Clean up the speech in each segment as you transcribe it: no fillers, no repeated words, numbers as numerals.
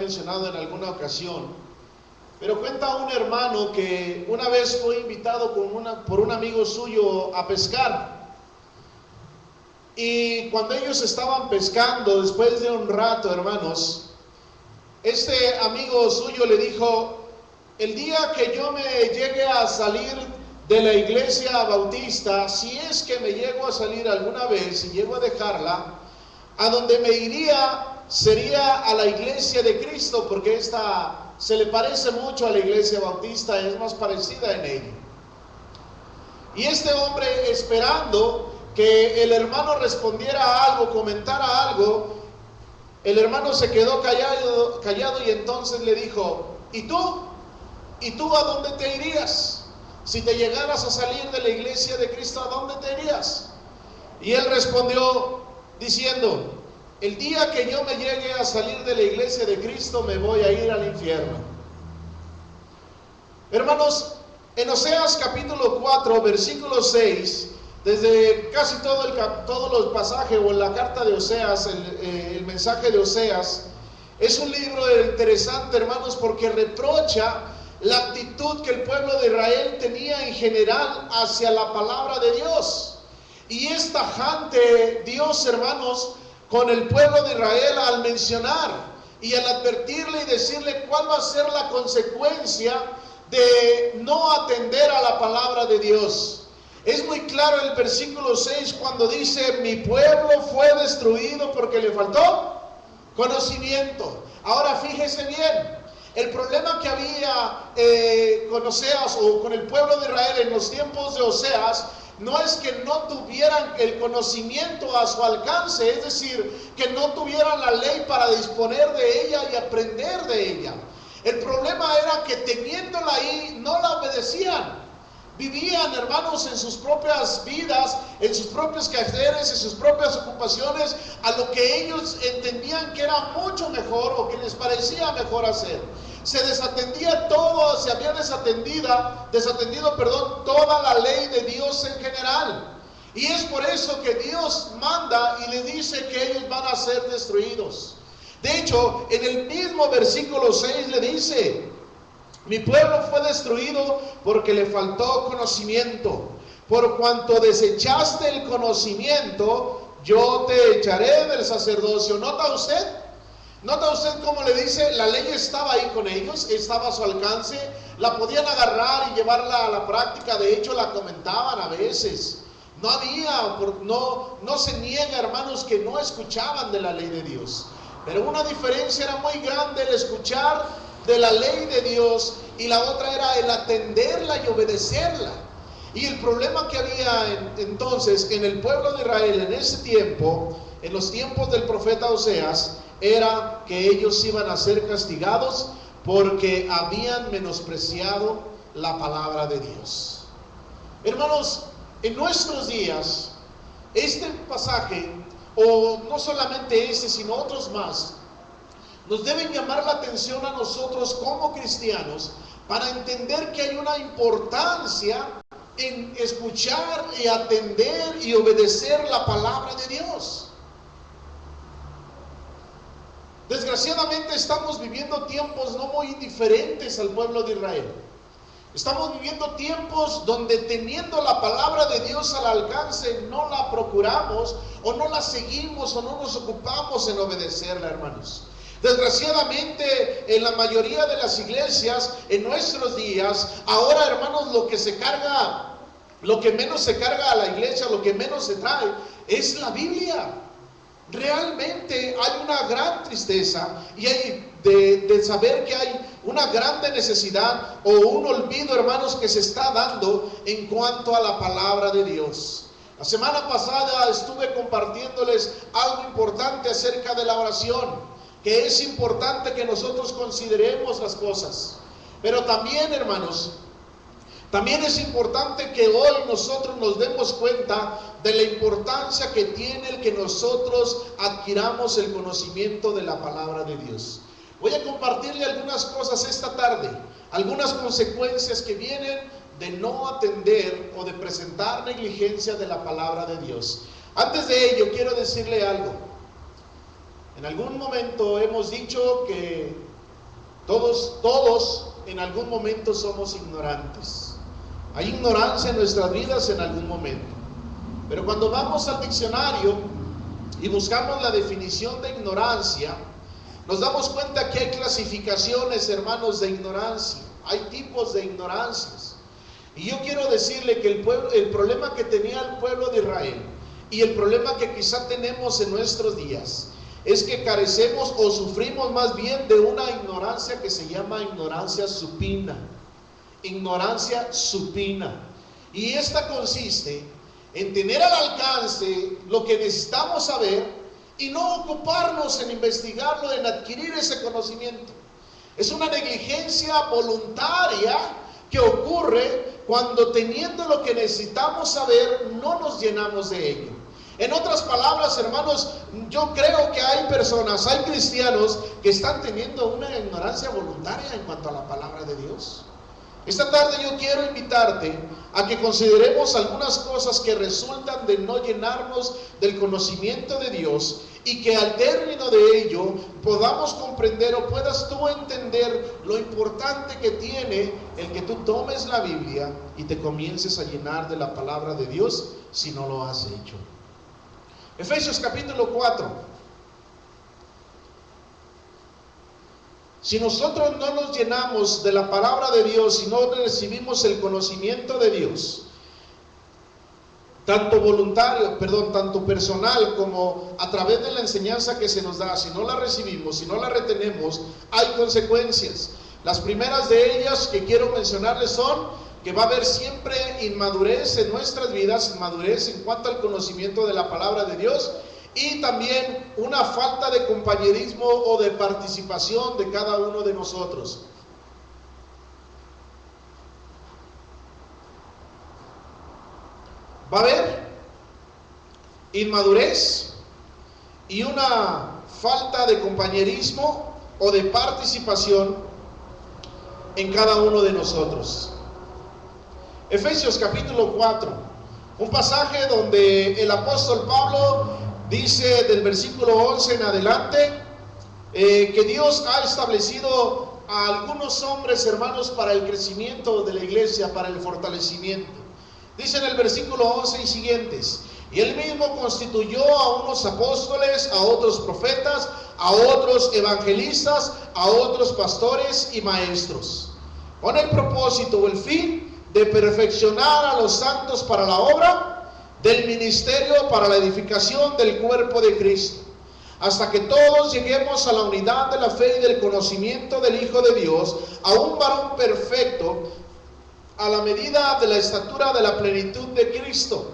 mencionado en alguna ocasión, pero cuenta un hermano que una vez fue invitado por un amigo suyo a pescar. Y cuando ellos estaban pescando, después de un rato, hermanos, este amigo suyo le dijo: el día que yo me llegue a salir de la iglesia bautista, si es que me llego a salir alguna vez y llego a dejarla, a donde me iría sería a la iglesia de Cristo, porque esta se le parece mucho a la iglesia bautista, es más parecida en ella. Y este hombre, esperando que el hermano respondiera algo, comentara algo, el hermano se quedó callado y entonces le dijo: ¿y tú? ¿Y tú a dónde te irías? Si te llegaras a salir de la iglesia de Cristo, ¿a dónde te irías? Y él respondió diciendo: el día que yo me llegue a salir de la iglesia de Cristo, me voy a ir al infierno. Hermanos, en Oseas capítulo 4, versículo 6, desde casi todos los pasajes, o en la carta de Oseas, el mensaje de Oseas, es un libro interesante, hermanos, porque reprocha la actitud que el pueblo de Israel tenía en general hacia la palabra de Dios. Y es tajante Dios, hermanos, con el pueblo de Israel al mencionar y al advertirle y decirle cuál va a ser la consecuencia de no atender a la palabra de Dios. Es muy claro el versículo 6 cuando dice: mi pueblo fue destruido porque le faltó conocimiento. Ahora fíjese bien, el problema que había con Oseas, o con el pueblo de Israel en los tiempos de Oseas, no es que no tuvieran el conocimiento a su alcance, es decir, que no tuvieran la ley para disponer de ella y aprender de ella. El problema era que teniéndola ahí, no la obedecían. Vivían, hermanos, en sus propias vidas, en sus propios quehaceres, en sus propias ocupaciones, a lo que ellos entendían que era mucho mejor, o que les parecía mejor hacer. Se desatendía todo, se había desatendido, toda la ley de Dios en general. Y es por eso que Dios manda y le dice que ellos van a ser destruidos. De hecho, en el mismo versículo 6 le dice: mi pueblo fue destruido porque le faltó conocimiento. Por cuanto desechaste el conocimiento, yo te echaré del sacerdocio. ¿Nota usted? ¿Nota usted cómo le dice? La ley estaba ahí con ellos, estaba a su alcance, la podían agarrar y llevarla a la práctica. De hecho, la comentaban a veces. No se niega, hermanos, que no escuchaban de la ley de Dios. Pero una diferencia era muy grande: el escuchar de la ley de Dios, y la otra era el atenderla y obedecerla. Y el problema que había entonces en el pueblo de Israel en ese tiempo, en los tiempos del profeta Oseas, era que ellos iban a ser castigados porque habían menospreciado la palabra de Dios. Hermanos, en nuestros días, este pasaje, o no solamente este, sino otros más, nos deben llamar la atención a nosotros como cristianos, para entender que hay una importancia en escuchar y atender y obedecer la palabra de Dios. Desgraciadamente estamos viviendo tiempos no muy diferentes al pueblo de Israel. Estamos viviendo tiempos donde, teniendo la palabra de Dios al alcance, no la procuramos, o no la seguimos, o no nos ocupamos en obedecerla, hermanos. Desgraciadamente, en la mayoría de las iglesias en nuestros días, ahora, hermanos, lo que menos se carga a la iglesia, lo que menos se trae, es la Biblia. Realmente hay una gran tristeza y hay de saber que hay una grande necesidad, o un olvido, hermanos, que se está dando en cuanto a la palabra de Dios. La semana pasada estuve compartiéndoles algo importante acerca de la oración, que es importante que nosotros consideremos las cosas. Pero también, hermanos, también es importante que hoy nosotros nos demos cuenta de la importancia que tiene el que nosotros adquiramos el conocimiento de la palabra de Dios. Voy a compartirle algunas cosas esta tarde, algunas consecuencias que vienen de no atender o de presentar negligencia de la palabra de Dios. Antes de ello, quiero decirle algo. En algún momento hemos dicho que Todos en algún momento somos ignorantes. Hay ignorancia en nuestras vidas en algún momento. Pero cuando vamos al diccionario y buscamos la definición de ignorancia, nos damos cuenta que hay clasificaciones, hermanos, de ignorancia. Hay tipos de ignorancias. Y yo quiero decirle que el problema que tenía el pueblo de Israel y el problema que quizá tenemos en nuestros días es que carecemos o sufrimos más bien de una ignorancia que se llama ignorancia supina. Ignorancia supina. Y esta consiste en tener al alcance lo que necesitamos saber y no ocuparnos en investigarlo, en adquirir ese conocimiento. Es una negligencia voluntaria que ocurre cuando, teniendo lo que necesitamos saber, no nos llenamos de ello. En otras palabras, hermanos, yo creo que hay personas, hay cristianos que están teniendo una ignorancia voluntaria en cuanto a la palabra de Dios. Esta tarde yo quiero invitarte a que consideremos algunas cosas que resultan de no llenarnos del conocimiento de Dios y que al término de ello podamos comprender o puedas tú entender lo importante que tiene el que tú tomes la Biblia y te comiences a llenar de la palabra de Dios si no lo has hecho. Efesios capítulo 4. Si nosotros no nos llenamos de la palabra de Dios y no recibimos el conocimiento de Dios, tanto personal como a través de la enseñanza que se nos da, si no la recibimos, si no la retenemos, hay consecuencias. Las primeras de ellas que quiero mencionarles son que va a haber siempre inmadurez en nuestras vidas, inmadurez en cuanto al conocimiento de la palabra de Dios, y también una falta de compañerismo o de participación de cada uno de nosotros. Va a haber inmadurez y una falta de compañerismo o de participación en cada uno de nosotros. Efesios capítulo 4, un pasaje donde el apóstol Pablo dice del versículo 11 en adelante que Dios ha establecido a algunos hombres, hermanos, para el crecimiento de la iglesia, para el fortalecimiento. Dice en el versículo 11 y siguientes: y él mismo constituyó a unos apóstoles, a otros profetas, a otros evangelistas, a otros pastores y maestros, con el propósito o el fin de perfeccionar a los santos para la obra del ministerio, para la edificación del cuerpo de Cristo, hasta que todos lleguemos a la unidad de la fe y del conocimiento del Hijo de Dios, a un varón perfecto, a la medida de la estatura de la plenitud de Cristo,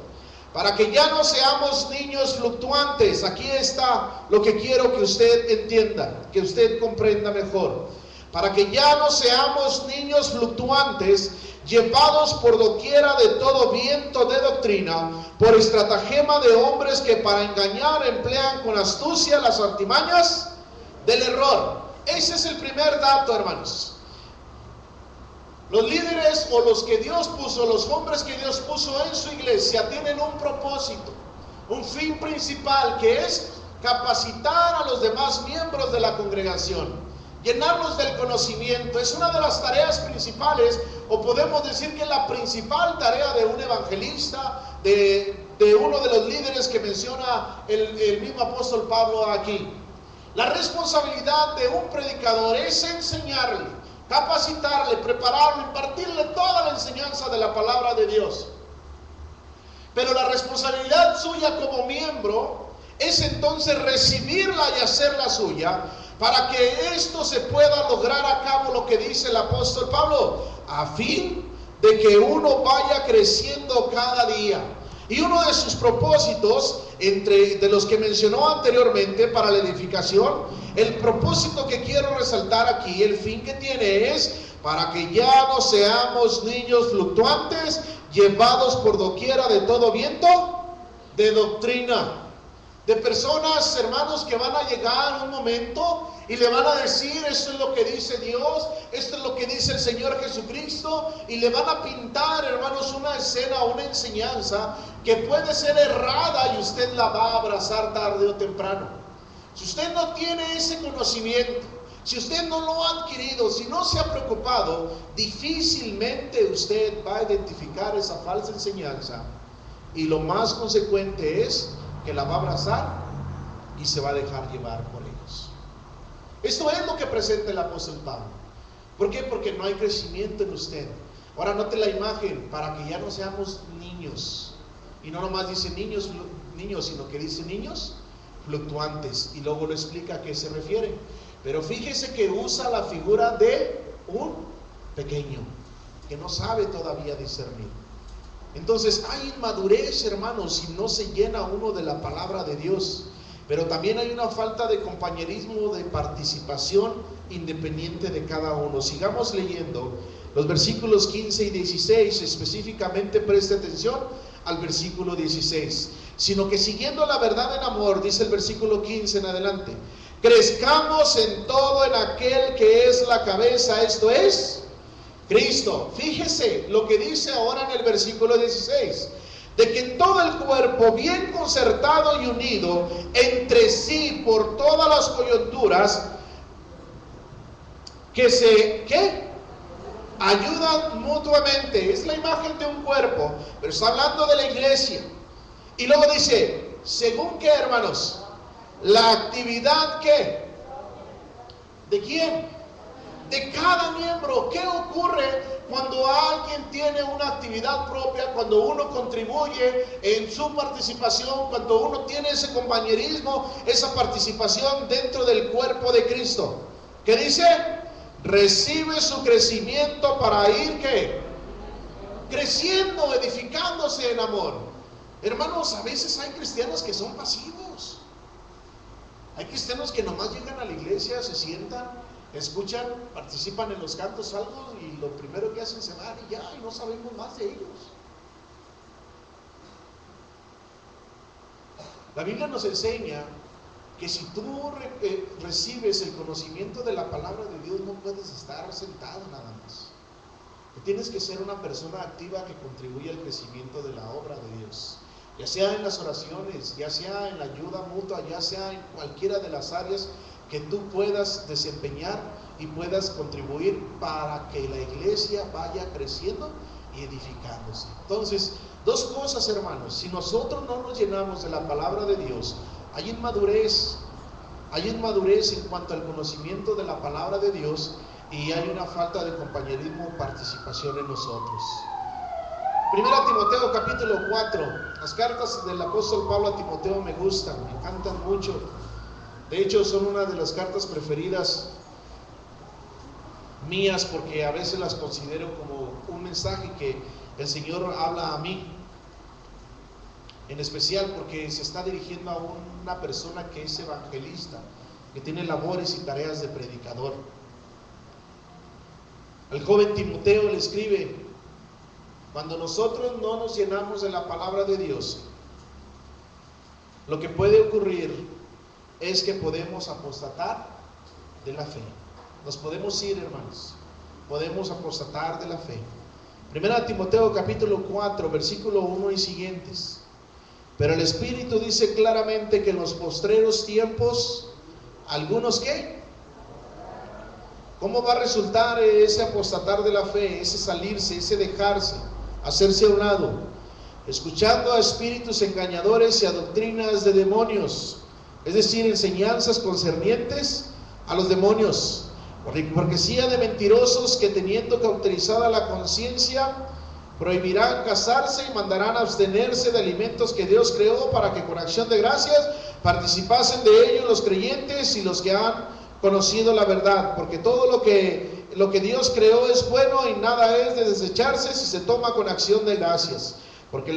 para que ya no seamos niños fluctuantes. Aquí está lo que quiero que usted entienda, que usted comprenda mejor. Para que ya no seamos niños fluctuantes, llevados por doquiera de todo viento de doctrina, por estratagema de hombres que para engañar emplean con astucia las artimañas del error. Ese es el primer dato, hermanos. Los líderes o los que Dios puso, los hombres que Dios puso en su iglesia, tienen un propósito, un fin principal, que es capacitar a los demás miembros de la congregación, llenarlos del conocimiento. Es una de las tareas principales, o podemos decir que es la principal tarea de un evangelista, de uno de los líderes que menciona el mismo apóstol Pablo aquí. La responsabilidad de un predicador es enseñarle, capacitarle, prepararlo, impartirle toda la enseñanza de la palabra de Dios. Pero la responsabilidad suya como miembro es entonces recibirla y hacerla suya, para que esto se pueda lograr a cabo, lo que dice el apóstol Pablo, a fin de que uno vaya creciendo cada día. Y uno de sus propósitos, de los que mencionó anteriormente para la edificación, el propósito que quiero resaltar aquí, el fin que tiene, es para que ya no seamos niños fluctuantes, llevados por doquiera de todo viento de doctrina. De personas, hermanos, que van a llegar un momento y le van a decir: esto es lo que dice Dios, esto es lo que dice el Señor Jesucristo, y le van a pintar, hermanos, una escena, una enseñanza que puede ser errada, y usted la va a abrazar tarde o temprano. Si usted no tiene ese conocimiento, Si usted no lo ha adquirido, si no se ha preocupado, difícilmente usted va a identificar esa falsa enseñanza, y lo más consecuente es que la va a abrazar y se va a dejar llevar por ellos. Esto es lo que presenta el apóstol Pablo. ¿Por qué? Porque no hay crecimiento en usted. Ahora note la imagen, para que ya no seamos niños, y no nomás dice niños, sino que dice niños fluctuantes, y luego lo explica a qué se refiere. Pero fíjese que usa la figura de un pequeño que no sabe todavía discernir. Entonces hay inmadurez, hermanos, si no se llena uno de la palabra de Dios. Pero también hay una falta de compañerismo, de participación independiente de cada uno. Sigamos leyendo los versículos 15 y 16, específicamente preste atención al versículo 16. Sino que siguiendo la verdad en amor, dice el versículo 15 en adelante, crezcamos en todo en aquel que es la cabeza, esto es Cristo. Fíjese lo que dice ahora en el versículo 16, de que en todo el cuerpo, bien concertado y unido entre sí por todas las coyunturas, que se ayudan mutuamente. Es la imagen de un cuerpo, pero está hablando de la iglesia. Y luego dice, ¿según qué, hermanos? La actividad ¿qué? ¿De quién? De cada miembro. ¿Qué ocurre cuando alguien tiene una actividad propia? Cuando uno contribuye en su participación, cuando uno tiene ese compañerismo, esa participación dentro del cuerpo de Cristo. ¿Qué dice? Recibe su crecimiento para ir ¿qué? Creciendo, edificándose en amor. Hermanos, a veces hay cristianos que son pasivos. Hay cristianos que nomás llegan a la iglesia, se sientan, escuchan, participan en los cantos, algo, y lo primero que hacen se van y ya, y no sabemos más de ellos. La Biblia nos enseña que si tú recibes el conocimiento de la palabra de Dios, no puedes estar sentado nada más. Tienes que ser una persona activa que contribuya al crecimiento de la obra de Dios, ya sea en las oraciones, ya sea en la ayuda mutua, ya sea en cualquiera de las áreas que tú puedas desempeñar y puedas contribuir para que la iglesia vaya creciendo y edificándose. Entonces, dos cosas, hermanos: si nosotros no nos llenamos de la palabra de Dios, hay inmadurez en cuanto al conocimiento de la palabra de Dios, y hay una falta de compañerismo o participación en nosotros. Primera Timoteo capítulo 4. Las cartas del apóstol Pablo a Timoteo me gustan, me encantan mucho. De hecho, son una de las cartas preferidas mías, porque a veces las considero como un mensaje que el Señor habla a mí, en especial porque se está dirigiendo a una persona que es evangelista, que tiene labores y tareas de predicador. El joven Timoteo le escribe: cuando nosotros no nos llenamos de la palabra de Dios, lo que puede ocurrir es que podemos apostatar de la fe. Nos podemos ir, hermanos, podemos apostatar de la fe. Primera Timoteo capítulo 4, versículo 1 y siguientes. Pero el Espíritu dice claramente que en los postreros tiempos, algunos ¿qué? ¿Cómo va a resultar ese apostatar de la fe, ese salirse, ese dejarse, hacerse a un lado? Escuchando a espíritus engañadores y a doctrinas de demonios, es decir, enseñanzas concernientes a los demonios, porque sí hay de mentirosos que, teniendo cauterizada la conciencia, prohibirán casarse y mandarán abstenerse de alimentos que Dios creó, para que con acción de gracias participasen de ellos los creyentes y los que han conocido la verdad, porque todo lo que Dios creó es bueno, y nada es de desecharse si se toma con acción de gracias, porque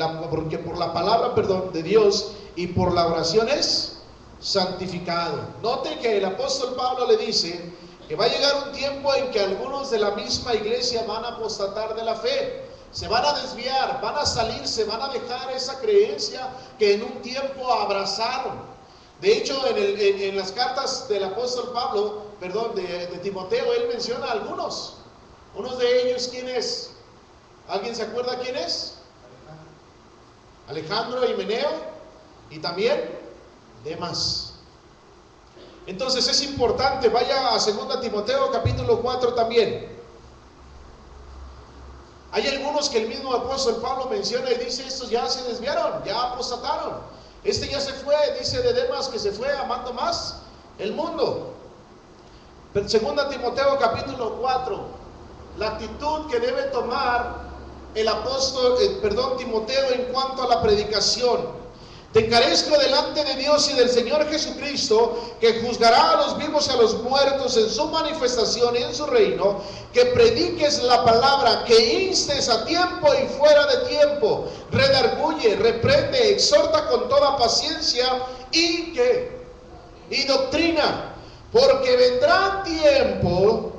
por la palabra, de Dios, y por la oración es santificado. Note que el apóstol Pablo le dice que va a llegar un tiempo en que algunos de la misma iglesia van a apostatar de la fe, se van a desviar, van a salirse, van a dejar esa creencia que en un tiempo abrazaron. De hecho, en las cartas del apóstol Pablo, de Timoteo, él menciona a algunos. Unos de ellos, ¿quién es? ¿Alguien se acuerda quién es? Alejandro, Himeneo y también Demas. Entonces es importante, vaya a 2 Timoteo capítulo 4 también. Hay algunos que el mismo apóstol Pablo menciona y dice: estos ya se desviaron, ya apostataron. Este ya se fue, dice de Demas que se fue amando más el mundo. Pero 2 Timoteo capítulo 4, la actitud que debe tomar el apóstol, Timoteo en cuanto a la predicación. Te encarezco delante de Dios y del Señor Jesucristo, que juzgará a los vivos y a los muertos en su manifestación y en su reino, que prediques la palabra, que instes a tiempo y fuera de tiempo, redarguye, reprende, exhorta con toda paciencia y doctrina, porque vendrá tiempo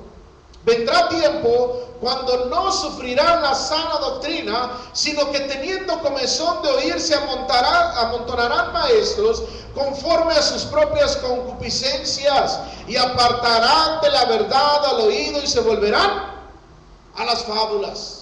cuando no sufrirán la sana doctrina, sino que teniendo comezón de oír se amontonarán maestros conforme a sus propias concupiscencias, y apartarán de la verdad al oído y se volverán a las fábulas.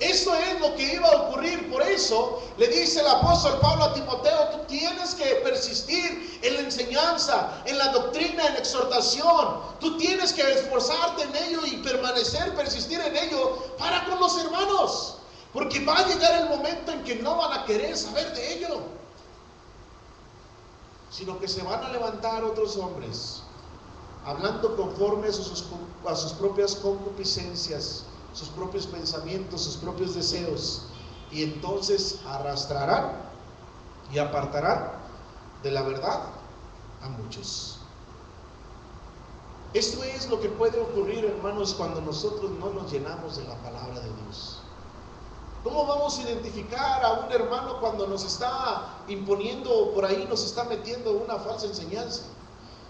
Esto es lo que iba a ocurrir. Por eso le dice el apóstol Pablo a Timoteo: tú tienes que persistir en la enseñanza, en la doctrina, en la exhortación. Tú tienes que esforzarte en ello y persistir en ello para con los hermanos, porque va a llegar el momento en que no van a querer saber de ello, sino que se van a levantar otros hombres hablando conforme a sus propias concupiscencias, sus propios pensamientos, sus propios deseos, y entonces arrastrarán y apartarán de la verdad a muchos. Esto es lo que puede ocurrir, hermanos, cuando nosotros no nos llenamos de la palabra de Dios. ¿Cómo vamos a identificar a un hermano cuando nos está imponiendo por ahí, nos está metiendo una falsa enseñanza,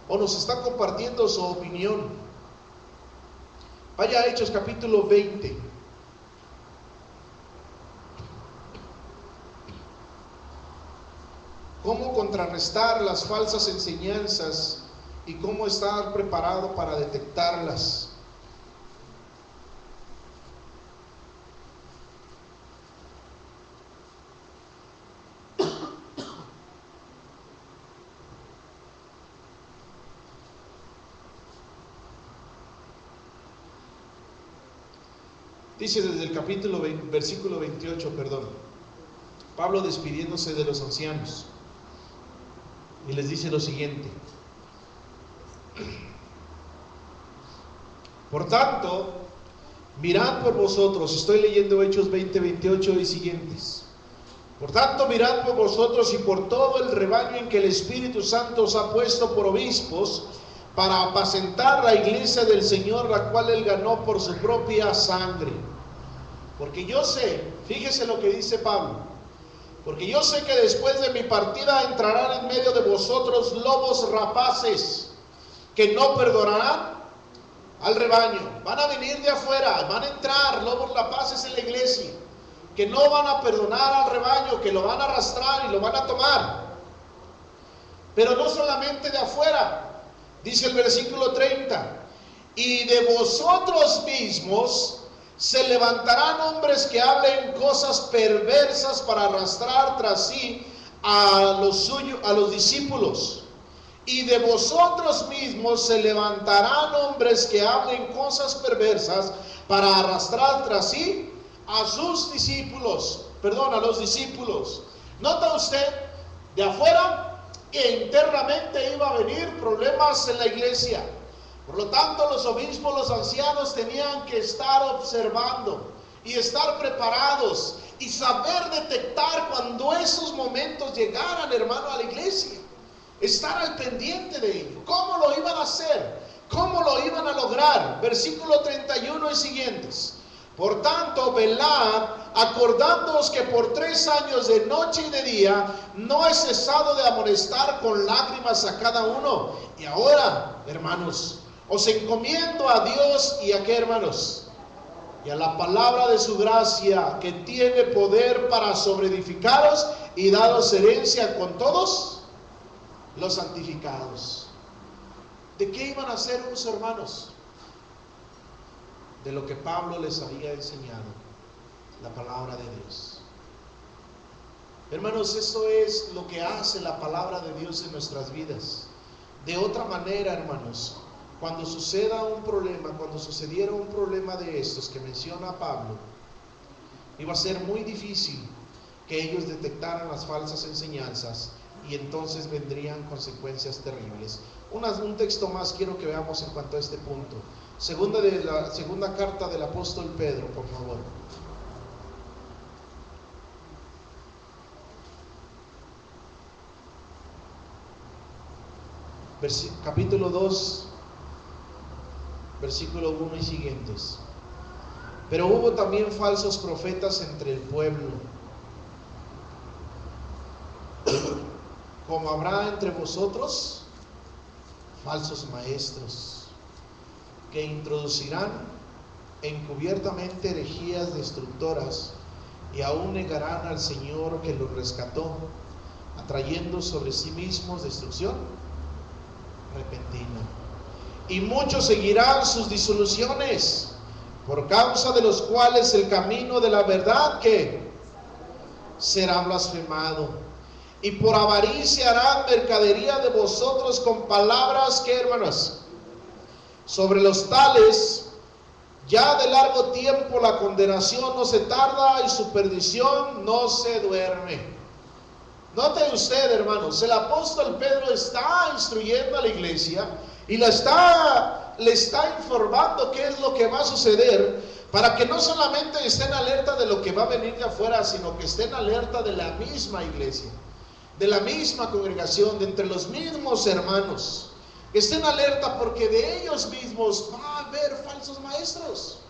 o nos está compartiendo su opinión? Vaya a Hechos capítulo 20. Cómo contrarrestar las falsas enseñanzas y cómo estar preparado para detectarlas. Dice desde el capítulo 20, versículo 28, Pablo despidiéndose de los ancianos, y les dice lo siguiente: por tanto, mirad por vosotros. Estoy leyendo Hechos 20, 28 y siguientes. Por tanto, mirad por vosotros y por todo el rebaño en que el Espíritu Santo os ha puesto por obispos, para apacentar la iglesia del Señor, la cual Él ganó por su propia sangre. Porque yo sé, fíjese lo que dice Pablo: porque yo sé que después de mi partida entrarán en medio de vosotros lobos rapaces, que no perdonarán al rebaño. Van a venir de afuera, van a entrar lobos rapaces en la iglesia, que no van a perdonar al rebaño, que lo van a arrastrar y lo van a tomar. Pero no solamente de afuera. Dice el versículo 30: y de vosotros mismos se levantarán hombres que hablen cosas perversas para arrastrar tras sí a los discípulos. Y de vosotros mismos se levantarán hombres que hablen cosas perversas para arrastrar tras sí a sus discípulos. A los discípulos. ¿Nota usted? De afuera e internamente iba a venir problemas en la iglesia. Por lo tanto, los obispos, los ancianos tenían que estar observando y estar preparados y saber detectar cuando esos momentos llegaran, hermano, a la iglesia. Estar al pendiente de ello. ¿Cómo lo iban a hacer? ¿Cómo lo iban a lograr? Versículo 31 y siguientes: por tanto, velad, acordándoos que por 3 años de noche y de día no he cesado de amonestar con lágrimas a cada uno. Y ahora, hermanos, os encomiendo a Dios y a qué, hermanos, y a la palabra de su gracia, que tiene poder para sobreedificaros y daros herencia con todos los santificados. ¿De qué iban a ser unos hermanos? De lo que Pablo les había enseñado, la palabra de Dios. Hermanos, esto es lo que hace la palabra de Dios en nuestras vidas. De otra manera, hermanos, cuando suceda un problema, cuando sucediera un problema de estos que menciona Pablo, iba a ser muy difícil que ellos detectaran las falsas enseñanzas, y entonces vendrían consecuencias terribles. Un texto más quiero que veamos en cuanto a este punto. Segunda carta del apóstol Pedro, por favor. Capítulo 2, versículo 1 y siguientes. Pero hubo también falsos profetas entre el pueblo, como habrá entre vosotros falsos maestros, que introducirán encubiertamente herejías destructoras, y aún negarán al Señor que los rescató, atrayendo sobre sí mismos destrucción repentina. Y muchos seguirán sus disoluciones, por causa de los cuales el camino de la verdad que será blasfemado, y por avaricia harán mercadería de vosotros con palabras que, hermanos, sobre los tales ya de largo tiempo la condenación no se tarda y su perdición no se duerme. Note usted, hermanos, el apóstol Pedro está instruyendo a la iglesia y le está informando qué es lo que va a suceder, para que no solamente estén alerta de lo que va a venir de afuera, sino que estén alerta de la misma iglesia, de la misma congregación, de entre los mismos hermanos. Que estén alerta, porque de ellos mismos va a haber falsos maestros.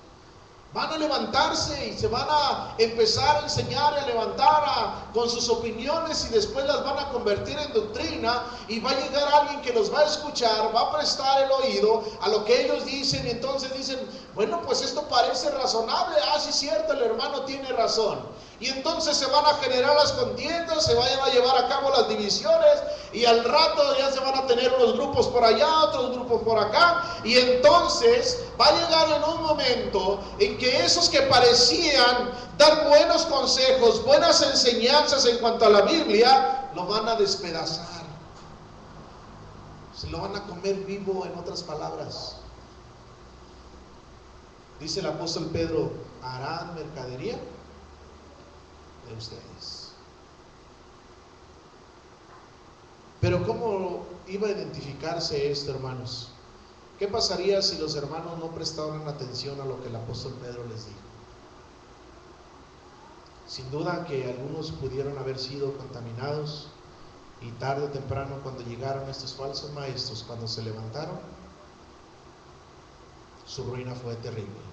Van a levantarse y se van a empezar a enseñar y a levantar con sus opiniones, y después las van a convertir en doctrina, y va a llegar alguien que los va a escuchar, va a prestar el oído a lo que ellos dicen, y entonces dicen: bueno, pues esto parece razonable, sí es cierto, el hermano tiene razón. Y entonces se van a generar las contiendas, se van a llevar a cabo las divisiones, y al rato ya se van a tener unos grupos por allá, otros grupos por acá, y entonces va a llegar en un momento en que esos que parecían dar buenos consejos, buenas enseñanzas en cuanto a la Biblia, lo van a despedazar, se lo van a comer vivo, en otras palabras. Dice el apóstol Pedro: harán mercadería de ustedes. Pero ¿cómo iba a identificarse esto, hermanos? ¿Qué pasaría si los hermanos no prestaban atención a lo que el apóstol Pedro les dijo? Sin duda que algunos pudieron haber sido contaminados, y tarde o temprano, cuando llegaron estos falsos maestros, cuando se levantaron, su ruina fue terrible.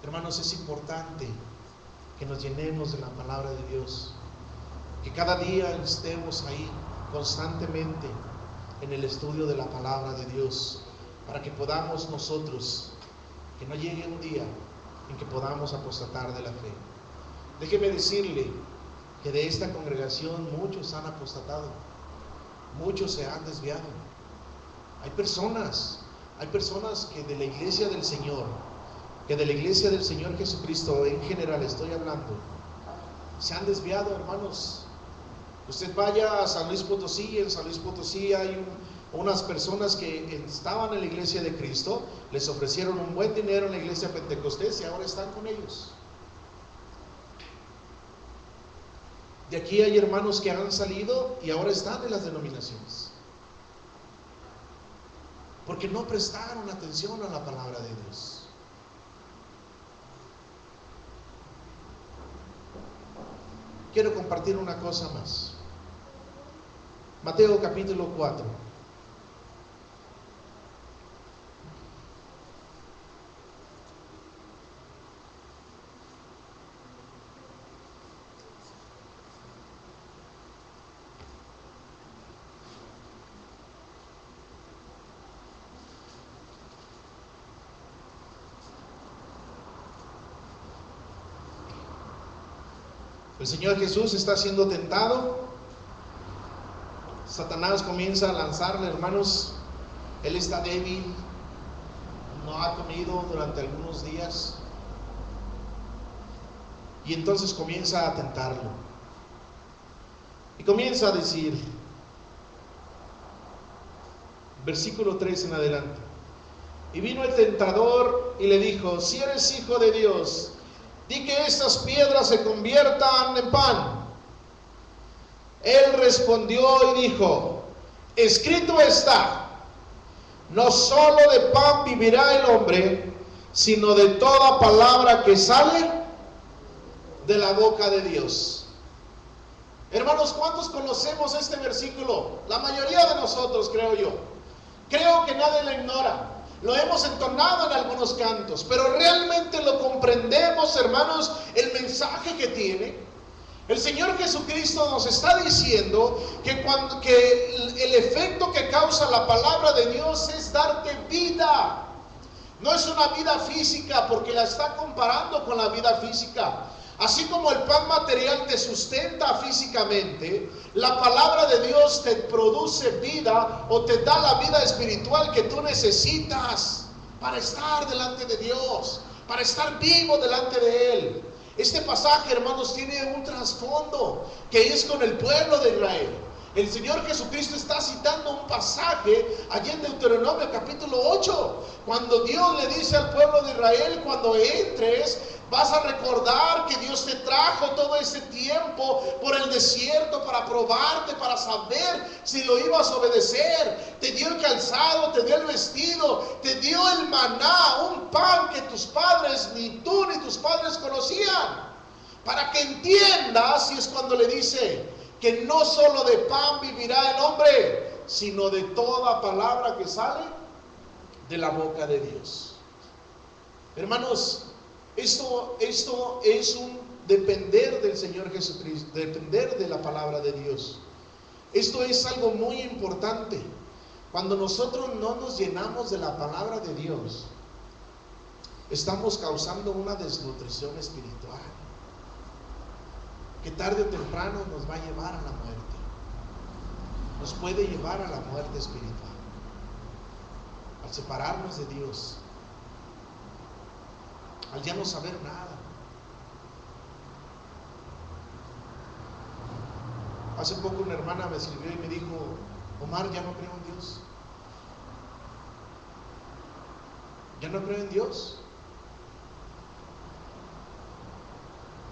Hermanos, es importante que nos llenemos de la palabra de Dios, que cada día estemos ahí constantemente en el estudio de la palabra de Dios, para que podamos nosotros, que no llegue un día en que podamos apostatar de la fe. Déjeme decirle que de esta congregación muchos han apostatado, muchos se han desviado. Hay personas que de la iglesia del Señor, que de la iglesia del Señor Jesucristo en general estoy hablando, se han desviado, hermanos. Usted vaya a San Luis Potosí, en San Luis Potosí hay unas personas que estaban en la iglesia de Cristo, les ofrecieron un buen dinero en la iglesia pentecostés y ahora están con ellos. De aquí hay hermanos que han salido y ahora están en las denominaciones, porque no prestaron atención a la palabra de Dios. Quiero compartir una cosa más. Mateo capítulo 4. El Señor Jesús está siendo tentado. Satanás comienza a lanzarle, hermanos. Él está débil, no ha comido durante algunos días, y entonces comienza a tentarlo. Y comienza a decir: versículo 3 en adelante. Y vino el tentador y le dijo: si eres hijo de Dios, di que estas piedras se conviertan en pan. Él respondió y dijo: escrito está, no solo de pan vivirá el hombre, sino de toda palabra que sale de la boca de Dios. Hermanos, ¿cuántos conocemos este versículo? La mayoría de nosotros, creo yo. Creo que nadie lo ignora. Lo hemos entonado en algunos cantos, pero realmente lo comprendemos, hermanos, el mensaje que tiene. El Señor Jesucristo nos está diciendo que el efecto que causa la palabra de Dios es darte vida. No es una vida física, porque la está comparando con la vida física. Así como el pan material te sustenta físicamente, la palabra de Dios te produce vida o te da la vida espiritual que tú necesitas para estar delante de Dios, para estar vivo delante de Él. Este pasaje, hermanos, tiene un trasfondo que es con el pueblo de Israel. El Señor Jesucristo está citando un pasaje allí en Deuteronomio capítulo 8, cuando Dios le dice al pueblo de Israel: cuando entres, vas a recordar que Dios te trajo todo ese tiempo por el desierto para probarte, para saber si lo ibas a obedecer. Te dio el calzado, te dio el vestido, te dio el maná, un pan que tus padres, ni tú ni tus padres conocían. Para que entiendas, y es cuando le dice que no solo de pan vivirá el hombre, sino de toda palabra que sale de la boca de Dios. Hermanos, esto es un depender del Señor Jesucristo, depender de la palabra de Dios. Esto es algo muy importante. Cuando nosotros no nos llenamos de la palabra de Dios, estamos causando una desnutrición espiritual que tarde o temprano nos va a llevar a la muerte. Nos puede llevar a la muerte espiritual, al separarnos de Dios, al ya no saber nada. Hace poco una hermana me escribió y me dijo: Omar, ya no creo en Dios. Ya no creo en Dios.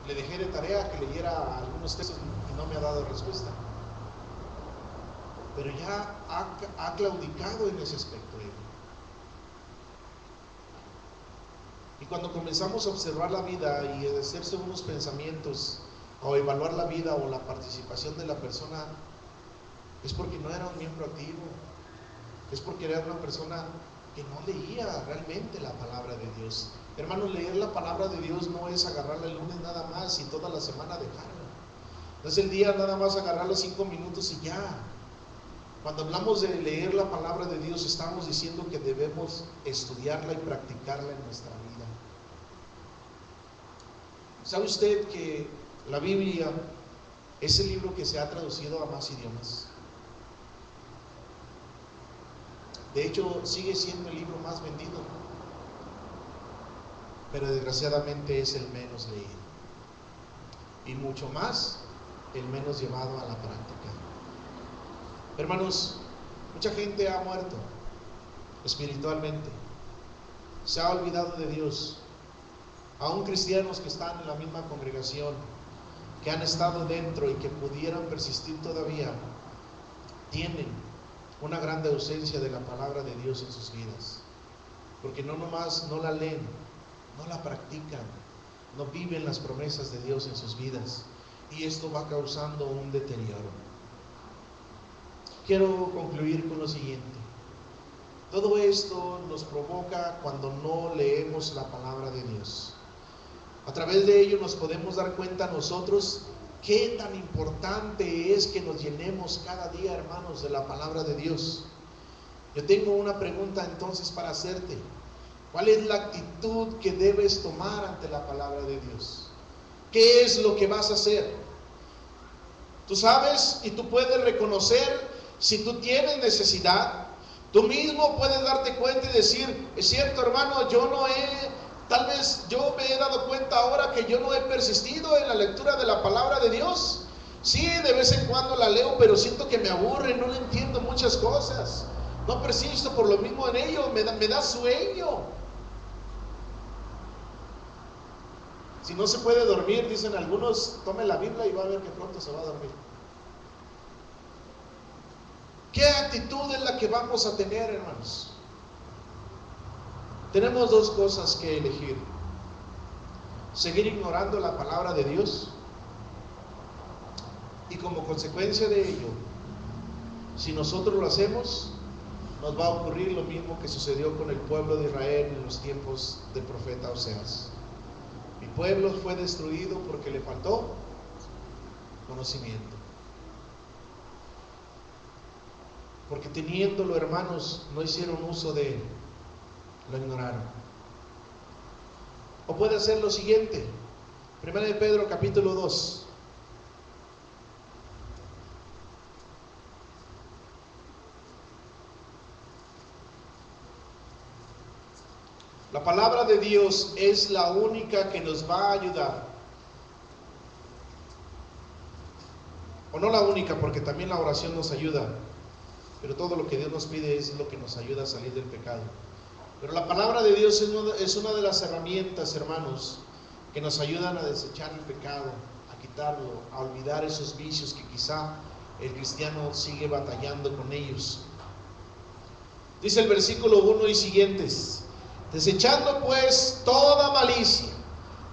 Le dejé de tarea que leyera algunos textos y no me ha dado respuesta. Pero ya ha claudicado en ese aspecto. Y cuando comenzamos a observar la vida y a hacerse unos pensamientos o evaluar la vida o la participación de la persona, es porque no era un miembro activo, es porque era una persona que no leía realmente la palabra de Dios. Hermanos, leer la palabra de Dios no es agarrarla el lunes nada más y toda la semana dejarla. No es el día nada más agarrarla 5 minutos y ya. Cuando hablamos de leer la palabra de Dios, estamos diciendo que debemos estudiarla y practicarla en nuestra vida. ¿Sabe usted que la Biblia es el libro que se ha traducido a más idiomas? De hecho, sigue siendo el libro más vendido, pero desgraciadamente es el menos leído, y mucho más el menos llevado a la práctica. Hermanos, mucha gente ha muerto espiritualmente, se ha olvidado de Dios. Aún cristianos que están en la misma congregación, que han estado dentro y que pudieran persistir todavía, tienen una gran ausencia de la palabra de Dios en sus vidas, porque no nomás no la leen, no la practican, no viven las promesas de Dios en sus vidas, y esto va causando un deterioro. Quiero concluir con lo siguiente: todo esto nos provoca cuando no leemos la palabra de Dios. A través de ello nos podemos dar cuenta nosotros qué tan importante es que nos llenemos cada día, hermanos, de la palabra de Dios. Yo tengo una pregunta entonces para hacerte: ¿cuál es la actitud que debes tomar ante la palabra de Dios? ¿Qué es lo que vas a hacer? Tú sabes y tú puedes reconocer si tú tienes necesidad. Tú mismo puedes darte cuenta y decir: es cierto, hermano, tal vez yo me he dado cuenta ahora que yo no he persistido en la lectura de la palabra de Dios. Sí, de vez en cuando la leo, pero siento que me aburre, no le entiendo muchas cosas. No persisto por lo mismo en ello, me da sueño. Si no se puede dormir, dicen algunos, tome la Biblia y va a ver que pronto se va a dormir. ¿Qué actitud es la que vamos a tener, hermanos? Tenemos dos cosas que elegir: seguir ignorando la palabra de Dios, y como consecuencia de ello, si nosotros lo hacemos, nos va a ocurrir lo mismo que sucedió con el pueblo de Israel en los tiempos del profeta Oseas. Mi pueblo fue destruido porque le faltó conocimiento. Porque teniéndolo, hermanos, no hicieron uso de él, lo ignoraron. O puede ser lo siguiente: 1 de Pedro capítulo 2. La palabra de Dios es la única que nos va a ayudar. O no la única, porque también la oración nos ayuda, pero todo lo que Dios nos pide es lo que nos ayuda a salir del pecado. Pero la palabra de Dios es una de las herramientas, hermanos, que nos ayudan a desechar el pecado, a quitarlo, a olvidar esos vicios que quizá el cristiano sigue batallando con ellos. Dice el versículo 1 y siguientes: desechando pues toda malicia,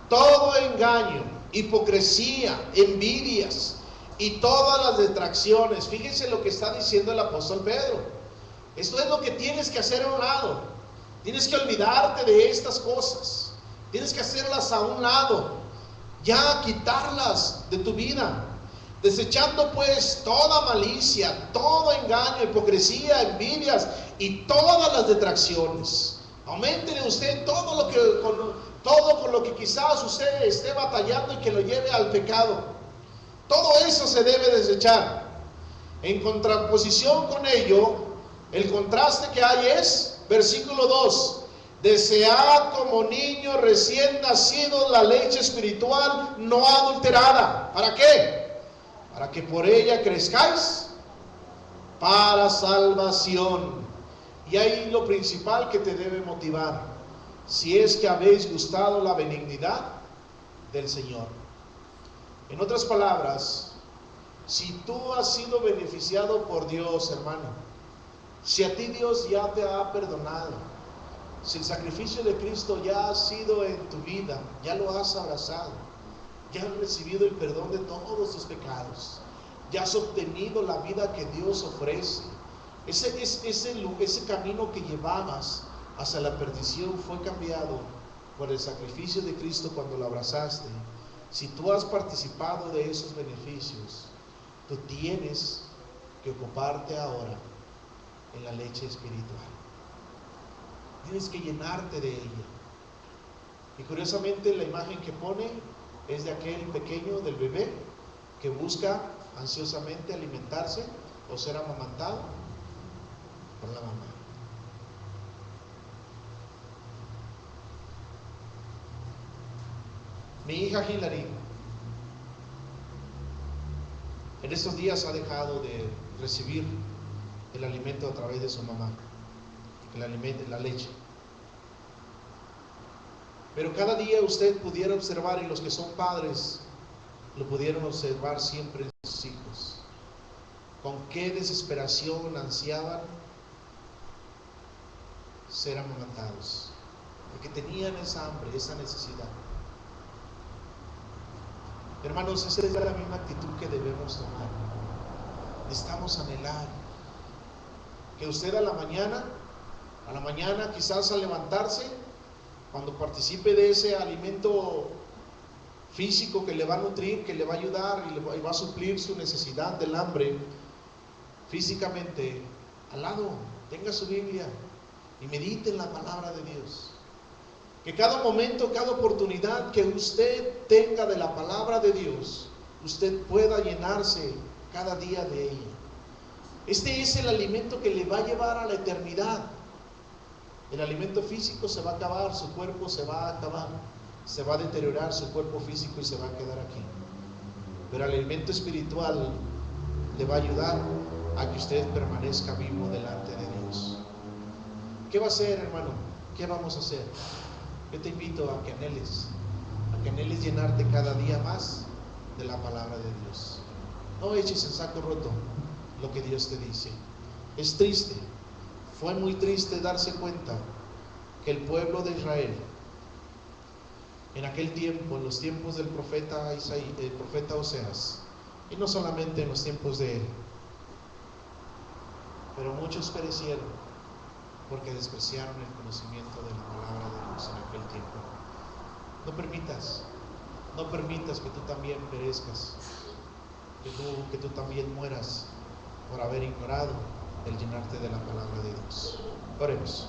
todo engaño, hipocresía, envidias y todas las detracciones. Fíjense lo que está diciendo el apóstol Pedro. Esto es lo que tienes que hacer a un lado. Tienes que olvidarte de estas cosas. Tienes que hacerlas a un lado. Ya quitarlas de tu vida. Desechando pues toda malicia, todo engaño, hipocresía, envidias y todas las detracciones. Auméntele usted todo con lo que quizás usted esté batallando y que lo lleve al pecado. Todo eso se debe desechar. En contraposición con ello, el contraste que hay es, versículo 2: desead como niño recién nacido la leche espiritual no adulterada. ¿Para qué? Para que por ella crezcáis para salvación. Y ahí lo principal que te debe motivar: si es que habéis gustado la benignidad del Señor. En otras palabras, si tú has sido beneficiado por Dios, hermano, si a ti Dios ya te ha perdonado, si el sacrificio de Cristo ya ha sido en tu vida, ya lo has abrazado, ya has recibido el perdón de todos tus pecados, ya has obtenido la vida que Dios ofrece, ese camino que llevabas hacia la perdición fue cambiado por el sacrificio de Cristo cuando lo abrazaste. Si tú has participado de esos beneficios, tú tienes que ocuparte ahora en la leche espiritual. Tienes que llenarte de ella. Y curiosamente la imagen que pone es de aquel pequeño, del bebé, que busca ansiosamente alimentarse o ser amamantado por la mamá. Mi hija Hilary en estos días ha dejado de recibir el alimento a través de su mamá, el alimento, la leche. Pero cada día usted pudiera observar, y los que son padres lo pudieron observar siempre en sus hijos, con qué desesperación ansiaban ser amamantados, porque tenían esa hambre, esa necesidad. Hermanos, esa es la misma actitud que debemos tomar. Necesitamos anhelar que usted a la mañana quizás al levantarse, cuando participe de ese alimento físico que le va a nutrir, que le va a ayudar y va a suplir su necesidad del hambre físicamente, al lado tenga su Biblia y medite en la palabra de Dios. Que cada momento, cada oportunidad que usted tenga de la palabra de Dios, usted pueda llenarse cada día de ella. Este es el alimento que le va a llevar a la eternidad. El alimento físico se va a acabar, su cuerpo se va a acabar, se va a deteriorar su cuerpo físico y se va a quedar aquí. Pero el alimento espiritual le va a ayudar a que usted permanezca vivo delante de Dios. ¿Qué va a hacer, hermano? ¿Qué vamos a hacer? Yo te invito a que anheles llenarte cada día más de la palabra de Dios. No eches en saco roto lo que Dios te dice. Es triste, fue muy triste darse cuenta que el pueblo de Israel, en aquel tiempo, en los tiempos del profeta el profeta Oseas, y no solamente en los tiempos de él, pero muchos perecieron porque despreciaron el conocimiento de la palabra de Dios en aquel tiempo. No permitas que tú también perezcas, que tú también mueras por haber ignorado el llenarte de la palabra de Dios. Oremos.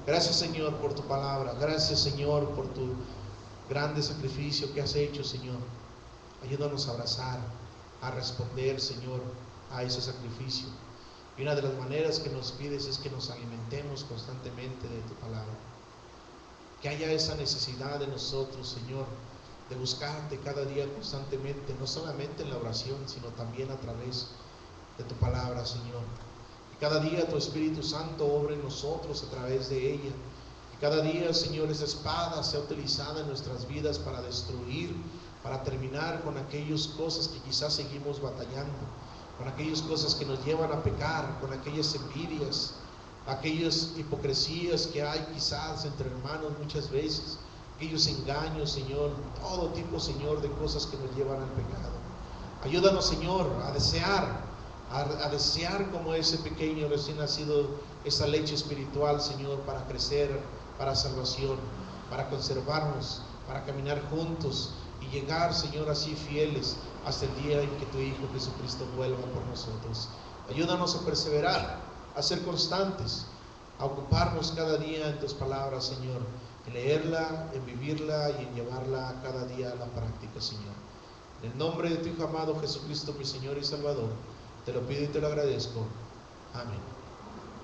Gracias, Señor, por tu palabra. Gracias, Señor, por tu grande sacrificio que has hecho, Señor. Ayúdanos a abrazar, a responder, Señor, a ese sacrificio. Y una de las maneras que nos pides es que nos alimentemos constantemente de tu palabra. Que haya esa necesidad de nosotros, Señor, de buscarte cada día constantemente, no solamente en la oración, sino también a través de tu palabra, Señor. Que cada día tu Espíritu Santo obre en nosotros a través de ella. Que cada día, Señor, esa espada sea utilizada en nuestras vidas para destruir, para terminar con aquellas cosas que quizás seguimos batallando, con aquellas cosas que nos llevan a pecar, con aquellas envidias, aquellas hipocresías que hay quizás entre hermanos muchas veces, aquellos engaños, Señor, todo tipo, Señor, de cosas que nos llevan al pecado. Ayúdanos, Señor, a desear como ese pequeño recién nacido, esa leche espiritual, Señor, para crecer, para salvación, para conservarnos, para caminar juntos y llegar, Señor, así fieles hasta el día en que tu Hijo Jesucristo vuelva por nosotros. Ayúdanos a perseverar, a ser constantes, a ocuparnos cada día en tus palabras, Señor, en leerla, en vivirla y en llevarla cada día a la práctica, Señor. En el nombre de tu Hijo amado Jesucristo, mi Señor y Salvador, te lo pido y te lo agradezco. Amén.